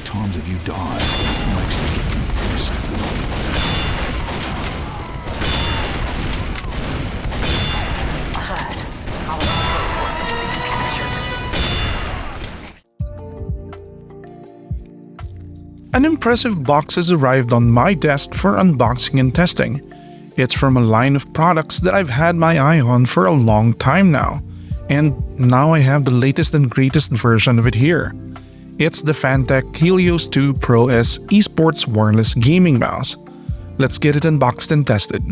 times have you died? It makes you pissed. Alert. Our captured. An impressive box has arrived on my desk for unboxing and testing. It's from a line of products that I've had my eye on for a long time now. And now I have the latest and greatest version of it here. It's the Fantech Helios II Pro S eSports wireless gaming mouse. Let's get it unboxed and tested.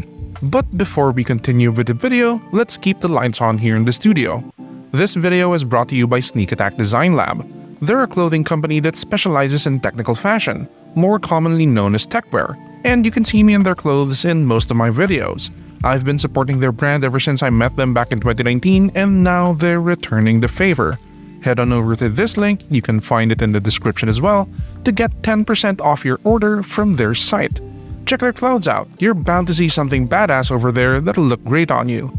But before we continue with the video, let's keep the lights on here in the studio. This video is brought to you by Sneak Attack Design Lab. They're a clothing company that specializes in technical fashion, more commonly known as techwear, and you can see me in their clothes in most of my videos. I've been supporting their brand ever since I met them back in 2019, and now they're returning the favor. Head on over to this link, you can find it in the description as well, to get 10% off your order from their site. Check their clothes out, you're bound to see something badass over there that'll look great on you.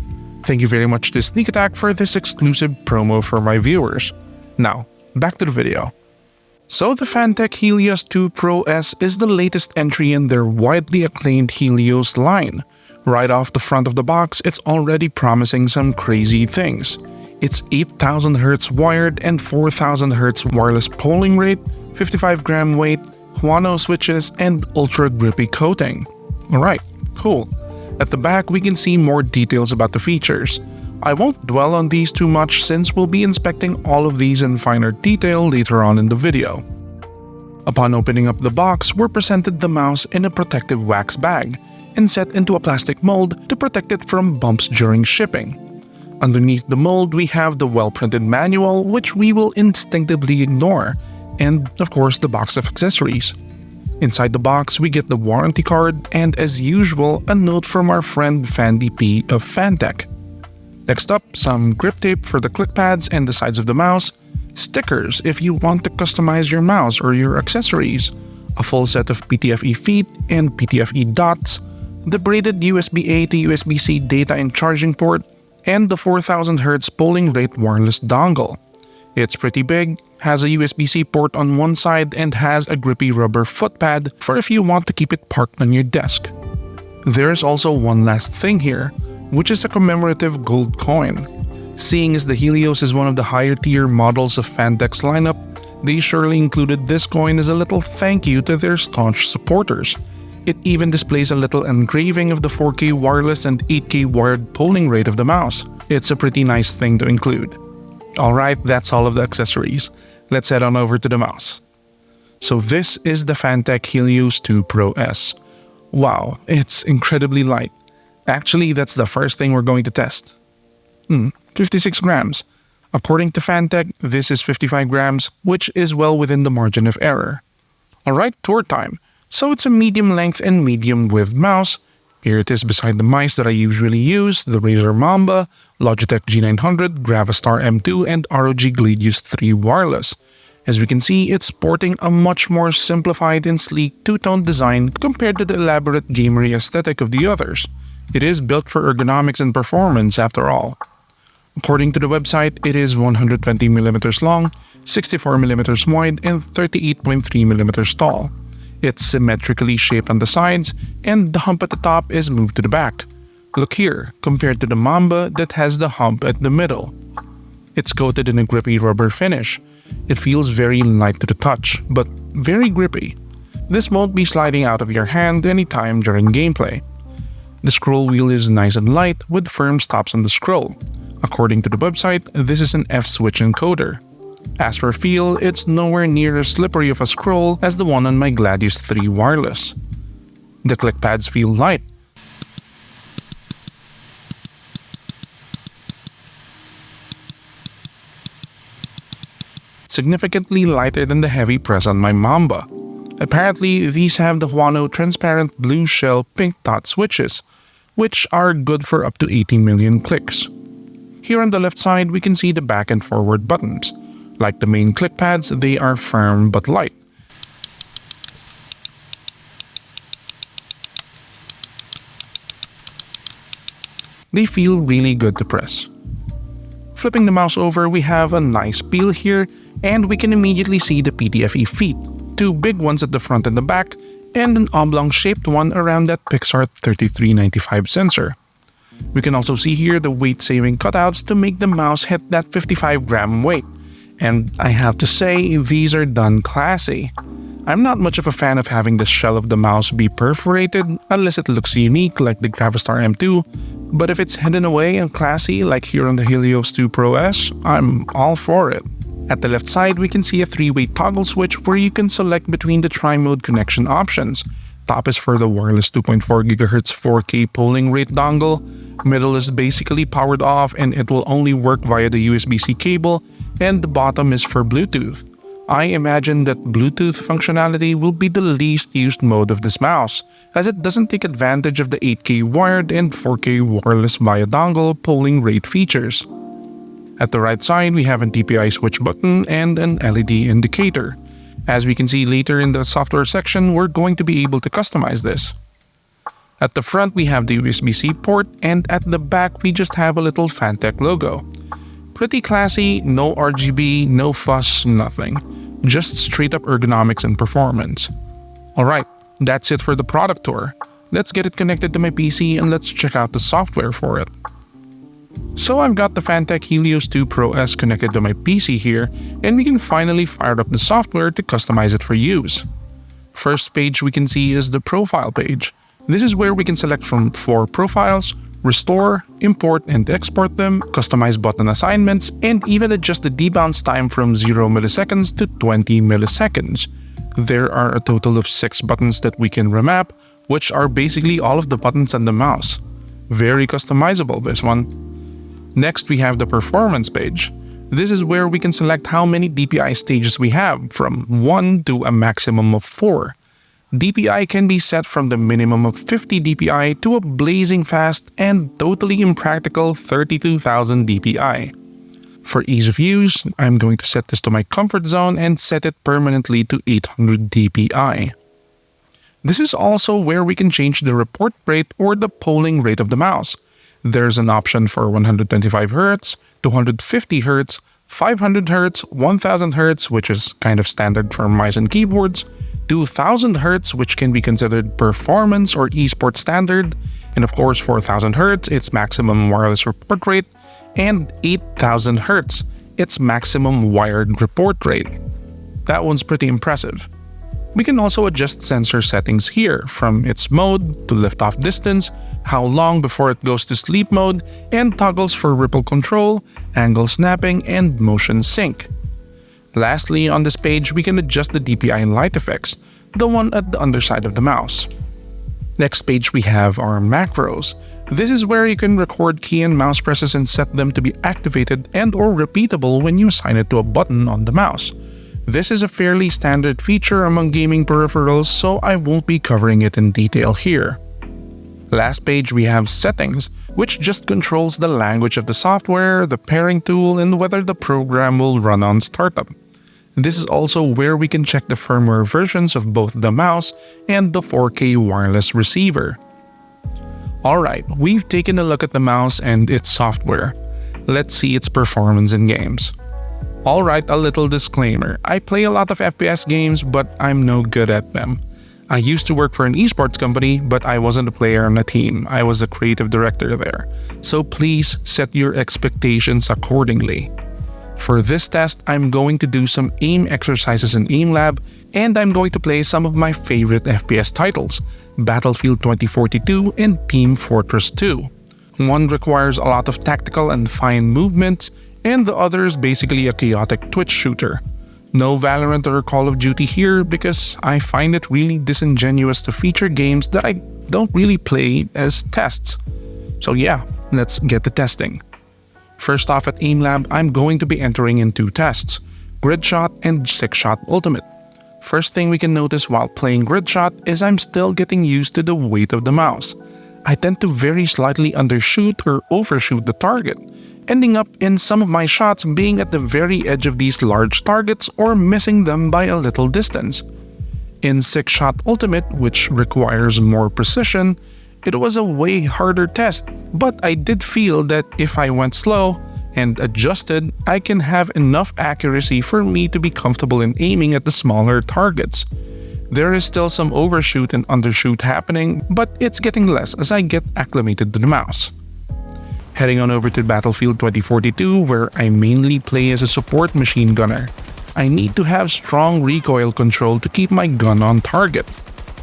Thank you very much to Sneak Attack for this exclusive promo for my viewers. Now, back to the video. So the Fantech Helios II Pro S is the latest entry in their widely acclaimed Helios line. Right off the front of the box, it's already promising some crazy things. It's 8000 Hz wired and 4000 Hz wireless polling rate, 55 gram weight, guano switches, and ultra grippy coating. Alright, cool. At the back, we can see more details about the features. I won't dwell on these too much since we'll be inspecting all of these in finer detail later on in the video. Upon opening up the box, we're presented the mouse in a protective wax bag and set into a plastic mold to protect it from bumps during shipping. Underneath the mold, we have the well-printed manual, which we will instinctively ignore, and of course the box of accessories. Inside the box, we get the warranty card and, as usual, a note from our friend Fandy P of Fantech. Next up, some grip tape for the click pads and the sides of the mouse, stickers if you want to customize your mouse or your accessories, a full set of PTFE feet and PTFE dots, the braided USB-A to USB-C data and charging port, and the 4000 Hz polling rate wireless dongle. It's pretty big, has a USB-C port on one side, and has a grippy rubber foot pad for if you want to keep it parked on your desk. There's also one last thing here, which is a commemorative gold coin. Seeing as the Helios is one of the higher tier models of Fantech's lineup, they surely included this coin as a little thank you to their staunch supporters. It even displays a little engraving of the 4K wireless and 8K wired polling rate of the mouse. It's a pretty nice thing to include. Alright, that's all of the accessories. Let's head on over to the mouse. So this is the Fantech Helios II Pro S. Wow, it's incredibly light. Actually, that's the first thing we're going to test. 56 grams. According to Fantech, this is 55 grams, which is well within the margin of error. Alright, tour time. So it's a medium length and medium width mouse. Here it is beside the mice that I usually use, the Razer Mamba, Logitech G900, Gravastar M2, and ROG Gladius 3 wireless. As we can see, it's sporting a much more simplified and sleek two-tone design compared to the elaborate gamery aesthetic of the others. It is built for ergonomics and performance after all. According to the website, it is 120mm long, 64mm wide, and 38.3mm tall. It's symmetrically shaped on the sides, and the hump at the top is moved to the back. Look here, compared to the Mamba that has the hump at the middle. It's coated in a grippy rubber finish. It feels very light to the touch, but very grippy. This won't be sliding out of your hand anytime during gameplay. The scroll wheel is nice and light with firm stops on the scroll. According to the website, this is an F-switch encoder. As for feel, it's nowhere near as slippery of a scroll as the one on my Gladius 3 wireless. The click pads feel light. Significantly lighter than the heavy press on my Mamba. Apparently, these have the guano transparent blue shell pink dot switches, which are good for up to 80 million clicks. Here on the left side, we can see the back and forward buttons. Like the main click pads, they are firm but light. They feel really good to press. Flipping the mouse over, we have a nice peel here, and we can immediately see the PTFE feet. two big ones at the front and the back, and an oblong-shaped one around that Pixar 3395 sensor. We can also see here the weight-saving cutouts to make the mouse hit that 55-gram weight. And I have to say, these are done classy. I'm not much of a fan of having the shell of the mouse be perforated unless it looks unique like the Gravistar M2, but if it's hidden away and classy like here on the Helios II Pro S, I'm all for it. At the left side, we can see a 3-way toggle switch where you can select between the tri-mode connection options. Top is for the wireless 2.4 GHz 4K polling rate dongle, middle is basically powered off and it will only work via the USB-C cable, and the bottom is for Bluetooth. I imagine that Bluetooth functionality will be the least used mode of this mouse, as it doesn't take advantage of the 8K wired and 4K wireless via dongle polling rate features. At the right side, we have a DPI switch button and an LED indicator. As we can see later in the software section, we're going to be able to customize this. At the front, we have the USB-C port, and at the back, we just have a little Fantech logo. Pretty classy, no RGB, no fuss, nothing. Just straight up ergonomics and performance. Alright, that's it for the product tour. Let's get it connected to my PC and let's check out the software for it. So I've got the Fantech Helios II Pro S connected to my PC here, and we can finally fire up the software to customize it for use. First page we can see is the profile page. This is where we can select from 4 profiles, restore, import and export them, customize button assignments, and even adjust the debounce time from 0 milliseconds to 20 milliseconds. There are a total of 6 buttons that we can remap, which are basically all of the buttons on the mouse. Very customizable, this one. Next, we have the performance page. This is where we can select how many DPI stages we have, from 1 to a maximum of 4. DPI can be set from the minimum of 50 DPI to a blazing fast and totally impractical 32,000 DPI. For ease of use, I'm going to set this to my comfort zone and set it permanently to 800 DPI. This is also where we can change the report rate or the polling rate of the mouse. There's an option for 125 Hz, 250 Hz, 500 Hz, 1000 Hz, which is kind of standard for mice and keyboards, 2000 Hz, which can be considered performance or esports standard, and of course 4000 Hz, its maximum wireless report rate, and 8000 Hz, its maximum wired report rate. That one's pretty impressive. We can also adjust sensor settings here, from its mode to liftoff distance, how long before it goes to sleep mode, and toggles for ripple control, angle snapping, and motion sync. Lastly, on this page, we can adjust the DPI and light effects, the one at the underside of the mouse. Next page, we have our macros. This is where you can record key and mouse presses and set them to be activated and or repeatable when you assign it to a button on the mouse. This is a fairly standard feature among gaming peripherals, so I won't be covering it in detail here. Last page, we have settings, which just controls the language of the software, the pairing tool, and whether the program will run on startup. This is also where we can check the firmware versions of both the mouse and the 4K wireless receiver. Alright, we've taken a look at the mouse and its software. Let's see its performance in games. Alright, a little disclaimer. I play a lot of FPS games, but I'm no good at them. I used to work for an esports company, but I wasn't a player on a team. I was a creative director there. So please set your expectations accordingly. For this test, I'm going to do some aim exercises in Aimlab, and I'm going to play some of my favorite FPS titles, Battlefield 2042 and Team Fortress 2. One requires a lot of tactical and fine movements, and the other is basically a chaotic twitch shooter. No Valorant or Call of Duty here because I find it really disingenuous to feature games that I don't really play as tests. So yeah, let's get to testing. First off, at Aimlab, I'm going to be entering in 2 tests, Grid Shot and 6-Shot Ultimate. First thing we can notice while playing Grid Shot is I'm still getting used to the weight of the mouse. I tend to very slightly undershoot or overshoot the target, ending up in some of my shots being at the very edge of these large targets or missing them by a little distance. In 6-Shot Ultimate, which requires more precision, it was a way harder test, but I did feel that if I went slow, and adjusted, I can have enough accuracy for me to be comfortable in aiming at the smaller targets. There is still some overshoot and undershoot happening, but it's getting less as I get acclimated to the mouse. Heading on over to Battlefield 2042, where I mainly play as a support machine gunner. I need to have strong recoil control to keep my gun on target.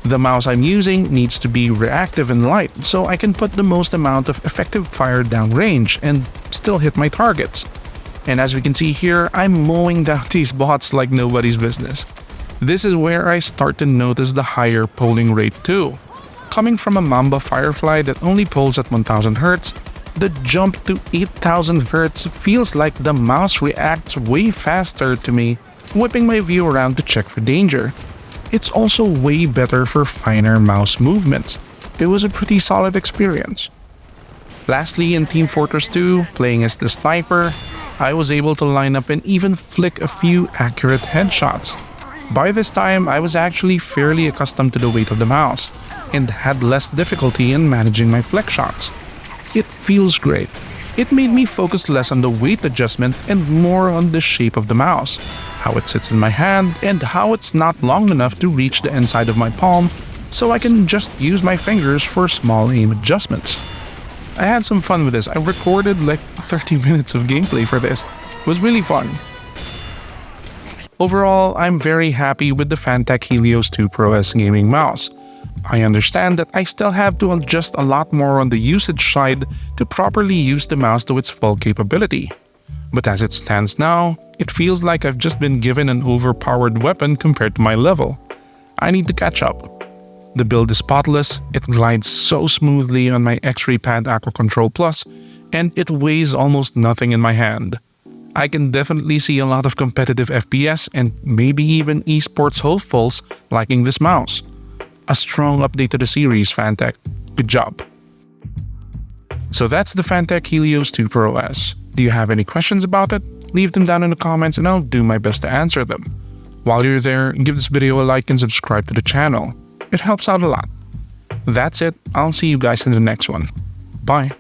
The mouse I'm using needs to be reactive and light so I can put the most amount of effective fire downrange and still hit my targets. And as we can see here, I'm mowing down these bots like nobody's business. This is where I start to notice the higher polling rate too. Coming from a Mamba Firefly that only polls at 1000 Hz, the jump to 8000 Hz feels like the mouse reacts way faster to me, whipping my view around to check for danger. It's also way better for finer mouse movements. It was a pretty solid experience. Lastly, in Team Fortress 2, playing as the sniper, I was able to line up and even flick a few accurate headshots. By this time, I was actually fairly accustomed to the weight of the mouse and had less difficulty in managing my flex shots. It feels great. It made me focus less on the weight adjustment and more on the shape of the mouse, how it sits in my hand, and how it's not long enough to reach the inside of my palm, so I can just use my fingers for small aim adjustments. I had some fun with this. I recorded like 30 minutes of gameplay for this. It was really fun. Overall, I'm very happy with the Fantech Helios II Pro S gaming mouse. I understand that I still have to adjust a lot more on the usage side to properly use the mouse to its full capability. But as it stands now, it feels like I've just been given an overpowered weapon compared to my level. I need to catch up. The build is spotless, it glides so smoothly on my X-Ray Pad Aqua Control Plus, and it weighs almost nothing in my hand. I can definitely see a lot of competitive FPS and maybe even esports hopefuls liking this mouse. A strong update to the series, Fantech. Good job. So that's the Fantech Helios II Pro S. Do you have any questions about it? Leave them down in the comments and I'll do my best to answer them. While you're there, give this video a like and subscribe to the channel. It helps out a lot. That's it. I'll see you guys in the next one. Bye.